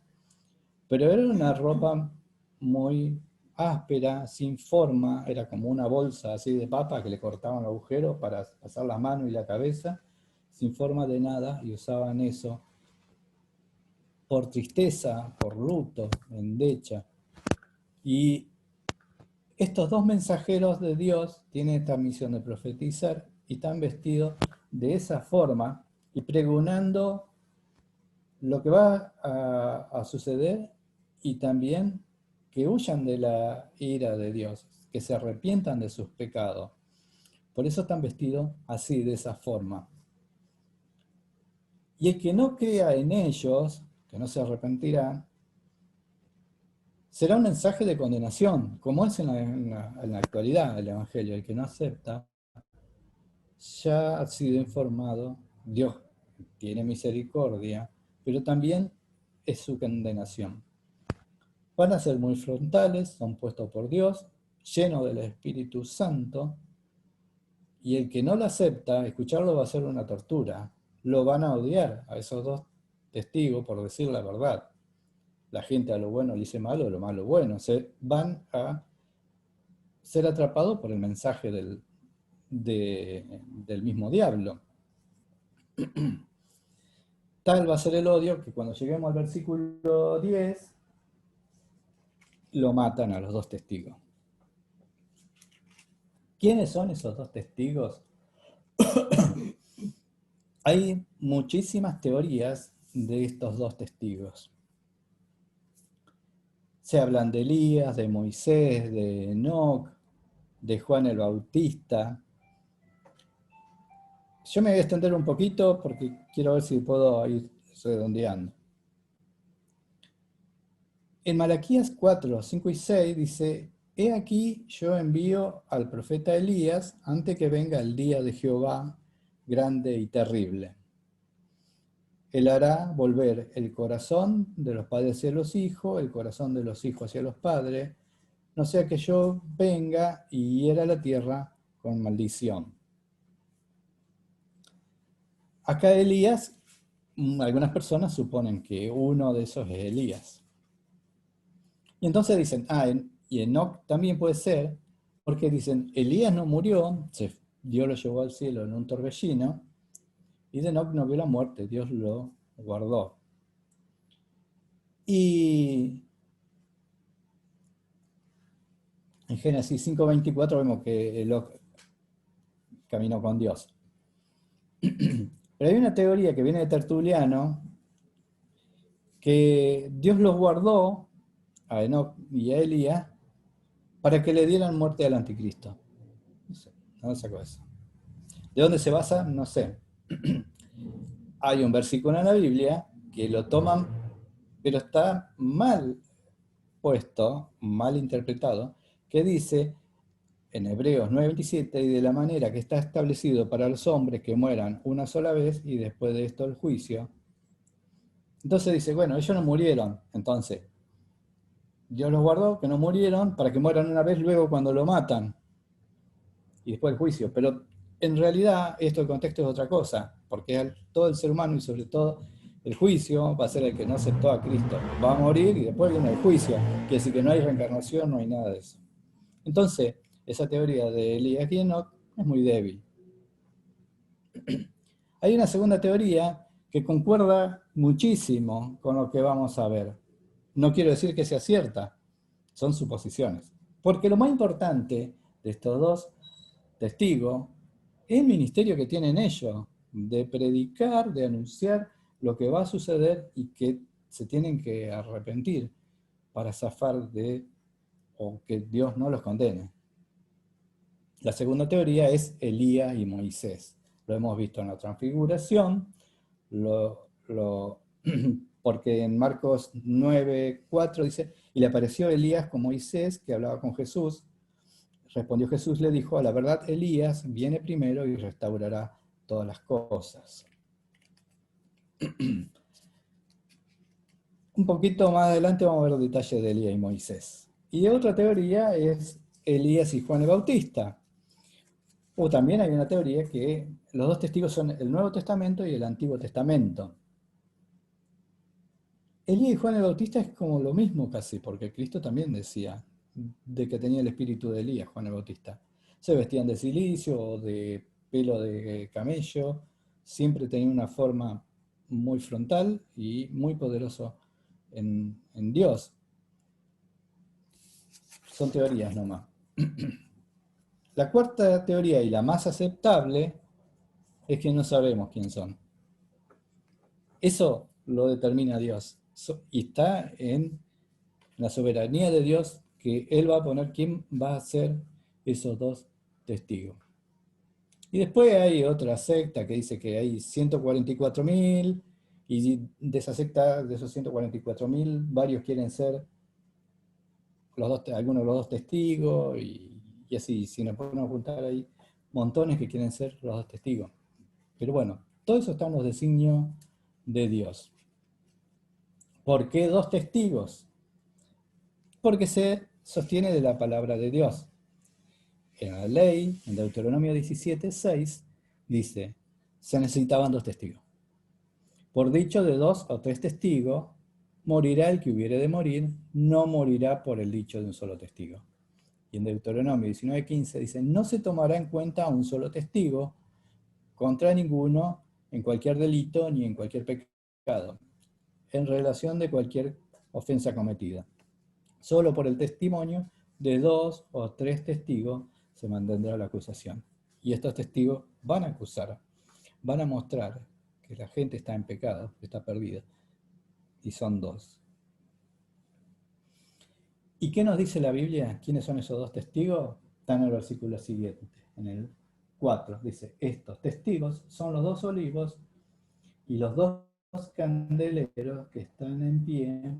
Pero era una ropa muy áspera, sin forma, era como una bolsa así de papa que le cortaban el agujero para pasar la mano y la cabeza, sin forma de nada, y usaban eso por tristeza, por luto, endecha. Y estos 2 mensajeros de Dios tienen esta misión de profetizar y están vestidos de esa forma y pregonando lo que va a suceder, y también que huyan de la ira de Dios, que se arrepientan de sus pecados. Por eso están vestidos así, de esa forma. Y el que no crea en ellos, que no se arrepentirá, será un mensaje de condenación, como es en la actualidad el Evangelio. El que no acepta ya ha sido informado, Dios tiene misericordia, pero también es su condenación. Van a ser muy frontales, son puestos por Dios, llenos del Espíritu Santo, y el que no lo acepta, escucharlo va a ser una tortura. Lo van a odiar a esos dos testigos por decir la verdad. La gente a lo bueno le dice malo, a lo malo bueno. Se van a ser atrapados por el mensaje del mismo diablo. Tal va a ser el odio que cuando lleguemos al versículo 10, lo matan a los dos testigos. ¿Quiénes son esos dos testigos? Hay muchísimas teorías de estos dos testigos. Se hablan de Elías, de Moisés, de Enoc, de Juan el Bautista. Yo me voy a extender un poquito porque quiero ver si puedo ir redondeando. En Malaquías 4, 5 y 6 dice: He aquí yo envío al profeta Elías antes que venga el día de Jehová grande y terrible. Él hará volver el corazón de los padres hacia los hijos, el corazón de los hijos hacia los padres, no sea que yo venga y hiera la tierra con maldición. Acá Elías, algunas personas suponen que uno de esos es Elías. Y entonces dicen, y Enoc también puede ser, porque dicen, Elías no murió, Dios lo llevó al cielo en un torbellino, y de Enoc no vio la muerte, Dios lo guardó. Y en Génesis 5:24 vemos que Enoc caminó con Dios. Pero hay una teoría que viene de Tertuliano, que Dios los guardó a Enoc y a Elías para que le dieran muerte al anticristo. No sé, no sacó eso. ¿De dónde se basa? No sé. Hay un versículo en la Biblia que lo toman, pero está mal puesto, mal interpretado, que dice en Hebreos 9:27, y de la manera que está establecido para los hombres que mueran una sola vez y después de esto el juicio. Entonces dice, bueno, ellos no murieron, entonces Dios los guardó, que no murieron, para que mueran una vez luego cuando lo matan, y después el juicio. Pero en realidad esto el contexto es otra cosa, porque todo el ser humano y sobre todo el juicio va a ser el que no aceptó a Cristo. Va a morir y después viene el juicio, que decir que no hay reencarnación, no hay nada de eso. Entonces, esa teoría de Elías y Enoch es muy débil. Hay una segunda teoría que concuerda muchísimo con lo que vamos a ver. No quiero decir que sea cierta, son suposiciones. Porque lo más importante de estos dos testigos es el ministerio que tienen ellos, de predicar, de anunciar lo que va a suceder y que se tienen que arrepentir para zafar de, o que Dios no los condene. La segunda teoría es Elías y Moisés. Lo hemos visto en la transfiguración, porque en Marcos 9:4 dice, y le apareció Elías con Moisés, que hablaba con Jesús. Respondió Jesús, le dijo, a la verdad Elías viene primero y restaurará todas las cosas. Un poquito más adelante vamos a ver los detalles de Elías y Moisés. Y otra teoría es Elías y Juan el Bautista. O también hay una teoría que los dos testigos son el Nuevo Testamento y el Antiguo Testamento. Elías y Juan el Bautista es como lo mismo casi, porque Cristo también decía de que tenía el espíritu de Elías, Juan el Bautista. Se vestían de silicio o de pelo de camello, siempre tenían una forma muy frontal y muy poderoso en Dios. Son teorías nomás. La cuarta teoría y la más aceptable es que no sabemos quién son. Eso lo determina Dios. Y está en la soberanía de Dios que Él va a poner quién va a ser esos dos testigos. Y después hay otra secta que dice que hay 144.000 y de esa secta, de esos 144.000, varios quieren ser algunos de los dos testigos y así, si nos podemos juntar ahí, montones que quieren ser los dos testigos. Pero bueno, Todo eso está en los designios de Dios. ¿Por qué dos testigos? Porque se sostiene de la palabra de Dios. En la ley, en Deuteronomio 17:6, dice, se necesitaban dos testigos. Por dicho de 2 o 3 testigos, morirá el que hubiere de morir, no morirá por el dicho de un solo testigo. Y en Deuteronomio 19:15 dice, no se tomará en cuenta a un solo testigo contra ninguno en cualquier delito ni en cualquier pecado, en relación de cualquier ofensa cometida. Solo por el testimonio de 2 o 3 testigos se mantendrá la acusación. Y estos testigos van a acusar, van a mostrar que la gente está en pecado, que está perdida. Y son 2. ¿Y qué nos dice la Biblia? ¿Quiénes son esos 2 testigos? Está en el versículo siguiente, en el 4. Dice, estos testigos son los 2 olivos y los 2 candeleros que están en pie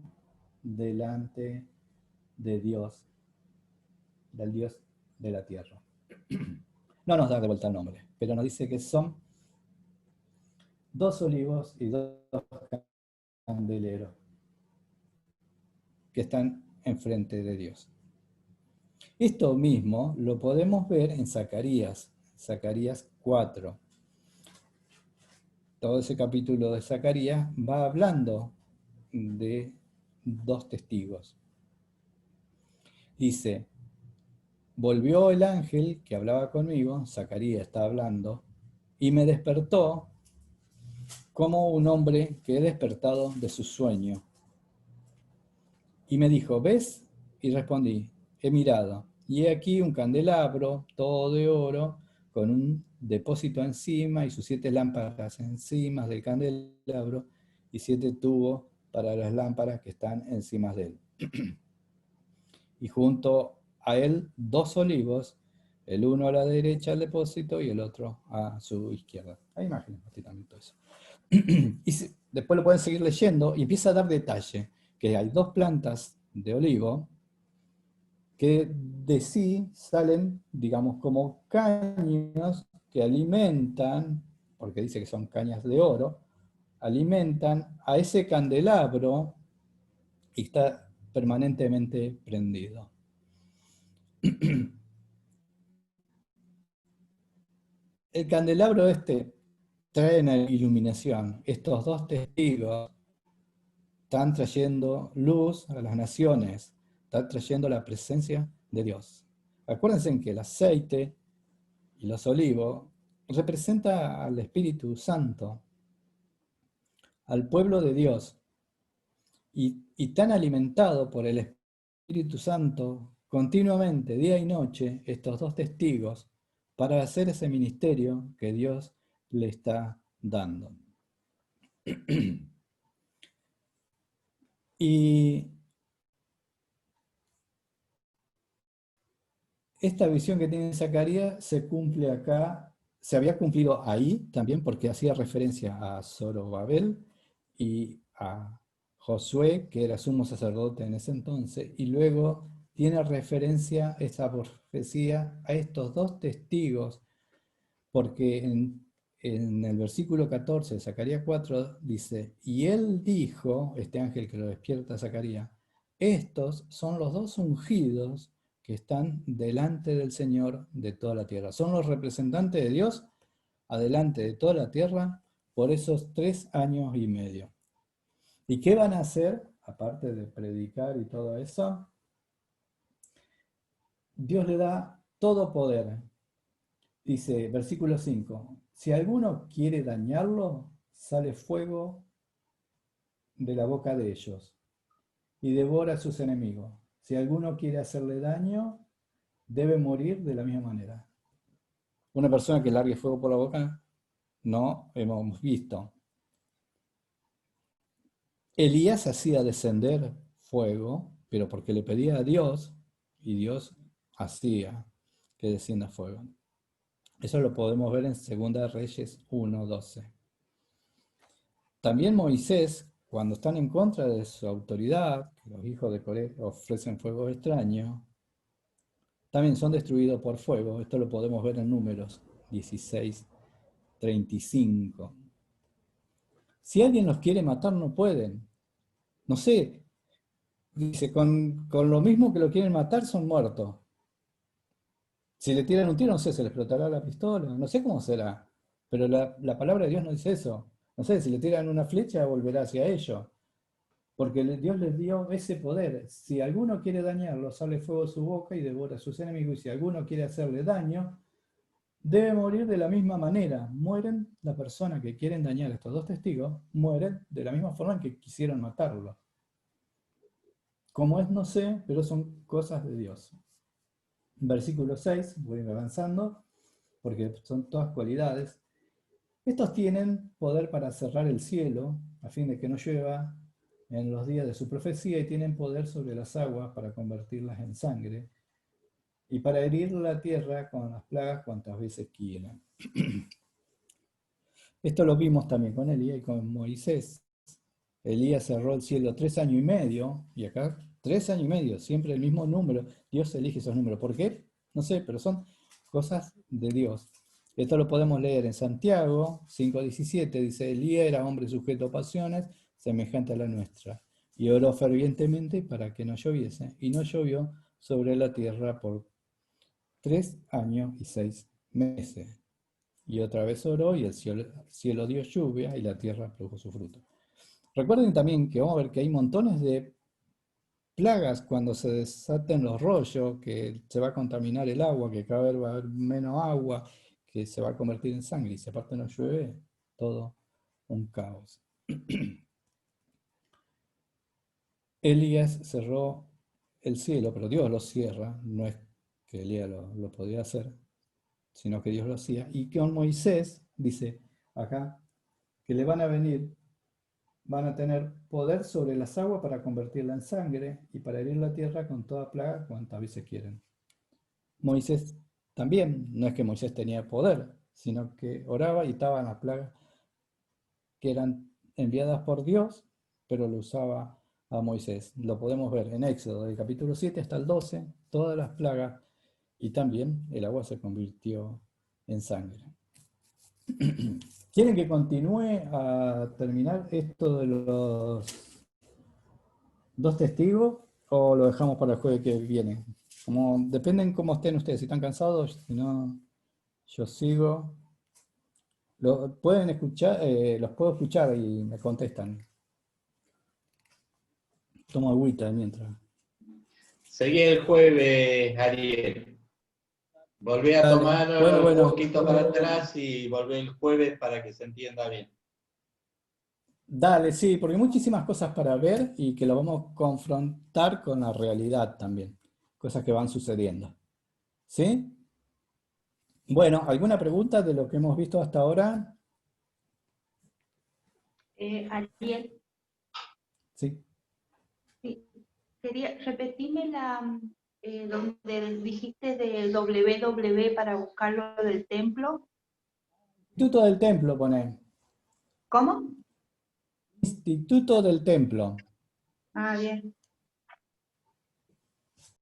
delante de Dios, del Dios de la tierra. No nos da de vuelta el nombre, pero nos dice que son 2 olivos y 2 candeleros que están enfrente de Dios. Esto mismo lo podemos ver en Zacarías 4. Todo ese capítulo de Zacarías va hablando de 2 testigos. Dice, volvió el ángel que hablaba conmigo, Zacarías está hablando, y me despertó como un hombre que he despertado de su sueño. Y me dijo, ¿ves? Y respondí, he mirado, y he aquí un candelabro, todo de oro, con un depósito encima y sus 7 lámparas encima del candelabro y 7 tubos para las lámparas que están encima de él. Y junto a él 2 olivos, el uno a la derecha del depósito y el otro a su izquierda. Hay imágenes, prácticamente eso. Y después lo pueden seguir leyendo y empieza a dar detalle, que hay 2 plantas de olivo que de sí salen, digamos, como caños que alimentan, porque dice que son cañas de oro, alimentan a ese candelabro y está permanentemente prendido. El candelabro trae una iluminación. Estos 2 testigos están trayendo luz a las naciones, están trayendo la presencia de Dios. Acuérdense que el aceite y los olivos representa al Espíritu Santo, al pueblo de Dios, y tan alimentado por el Espíritu Santo continuamente, día y noche, estos 2 testigos, para hacer ese ministerio que Dios le está dando. Y esta visión que tiene Zacarías se cumple acá, se había cumplido ahí también porque hacía referencia a Zorobabel y a Josué, que era sumo sacerdote en ese entonces, y luego tiene referencia esa profecía a estos 2 testigos, porque en el versículo 14 de Zacarías 4 dice, y él dijo, este ángel que lo despierta a Zacarías, estos son los 2 ungidos que están delante del Señor de toda la tierra. Son los representantes de Dios adelante de toda la tierra por esos 3 años y medio. ¿Y qué van a hacer? Aparte de predicar y todo eso, Dios le da todo poder. Dice, versículo 5, si alguno quiere dañarlo, sale fuego de la boca de ellos y devora a sus enemigos. Si alguno quiere hacerle daño, debe morir de la misma manera. Una persona que largue fuego por la boca, no hemos visto. Elías hacía descender fuego, pero porque le pedía a Dios, y Dios hacía que descienda fuego. Eso lo podemos ver en 2 Reyes 1:12. También Moisés, cuando están en contra de su autoridad, que los hijos de Coré ofrecen fuego extraño, también son destruidos por fuego. Esto lo podemos ver en Números 16:35. Si alguien los quiere matar, no pueden. No sé, dice, con lo mismo que lo quieren matar, son muertos. Si le tiran un tiro, no sé, se le explotará la pistola, no sé cómo será. Pero la palabra de Dios no dice eso. No sé, si le tiran una flecha, volverá hacia ellos. Porque Dios les dio ese poder. Si alguno quiere dañarlo, sale fuego de su boca y devora a sus enemigos. Y si alguno quiere hacerle daño, debe morir de la misma manera. Mueren la persona que quieren dañar a estos dos testigos, mueren de la misma forma en que quisieron matarlo. Como es, no sé, pero son cosas de Dios. Versículo 6, voy avanzando, porque son todas cualidades. Estos tienen poder para cerrar el cielo, a fin de que no llueva en los días de su profecía, y tienen poder sobre las aguas para convertirlas en sangre, y para herir la tierra con las plagas cuantas veces quieran. Esto lo vimos también con Elías y con Moisés. Elías cerró el cielo 3 años y medio, y acá 3 años y medio, siempre el mismo número. Dios elige esos números. ¿Por qué? No sé, pero son cosas de Dios. Esto lo podemos leer en Santiago 5:17, dice, Elías era hombre sujeto a pasiones, semejante a la nuestra, y oró fervientemente para que no lloviese, y no llovió sobre la tierra por 3 años y 6 meses. Y otra vez oró, y el cielo dio lluvia, y la tierra produjo su fruto. Recuerden también que vamos a ver que hay montones de plagas cuando se desaten los rollos, que se va a contaminar el agua, que cada vez va a haber menos agua, que se va a convertir en sangre, y si aparte no llueve, todo un caos. Elías cerró el cielo, pero Dios lo cierra, no es que Elías lo podía hacer, sino que Dios lo hacía. Y con Moisés, dice acá, que le van a venir, van a tener poder sobre las aguas para convertirla en sangre y para herir la tierra con toda plaga cuantas veces quieren. Moisés también, no es que Moisés tenía poder, sino que oraba y estaban las plagas que eran enviadas por Dios, pero lo usaba a Moisés. Lo podemos ver en Éxodo, del capítulo 7 hasta el 12, todas las plagas, y también el agua se convirtió en sangre. ¿Quieren que continúe a terminar esto de los dos testigos o lo dejamos para el jueves que viene? Como, dependen cómo estén ustedes, si están cansados, si no, yo sigo. Pueden escuchar, los puedo escuchar y me contestan. Tomo agüita mientras. Seguí el jueves, Ariel. Volví a Dale. tomar un Bueno. poquito para atrás y volví el jueves para que se entienda bien. Dale, sí, porque hay muchísimas cosas para ver y que lo vamos a confrontar con la realidad también. Cosas que van sucediendo. ¿Sí? Bueno, ¿alguna pregunta de lo que hemos visto hasta ahora? Ariel, Sí. sí, quería repetirme donde dijiste de www para buscarlo del templo. Instituto del Templo, pone. ¿Cómo? Instituto del Templo. Ah, bien.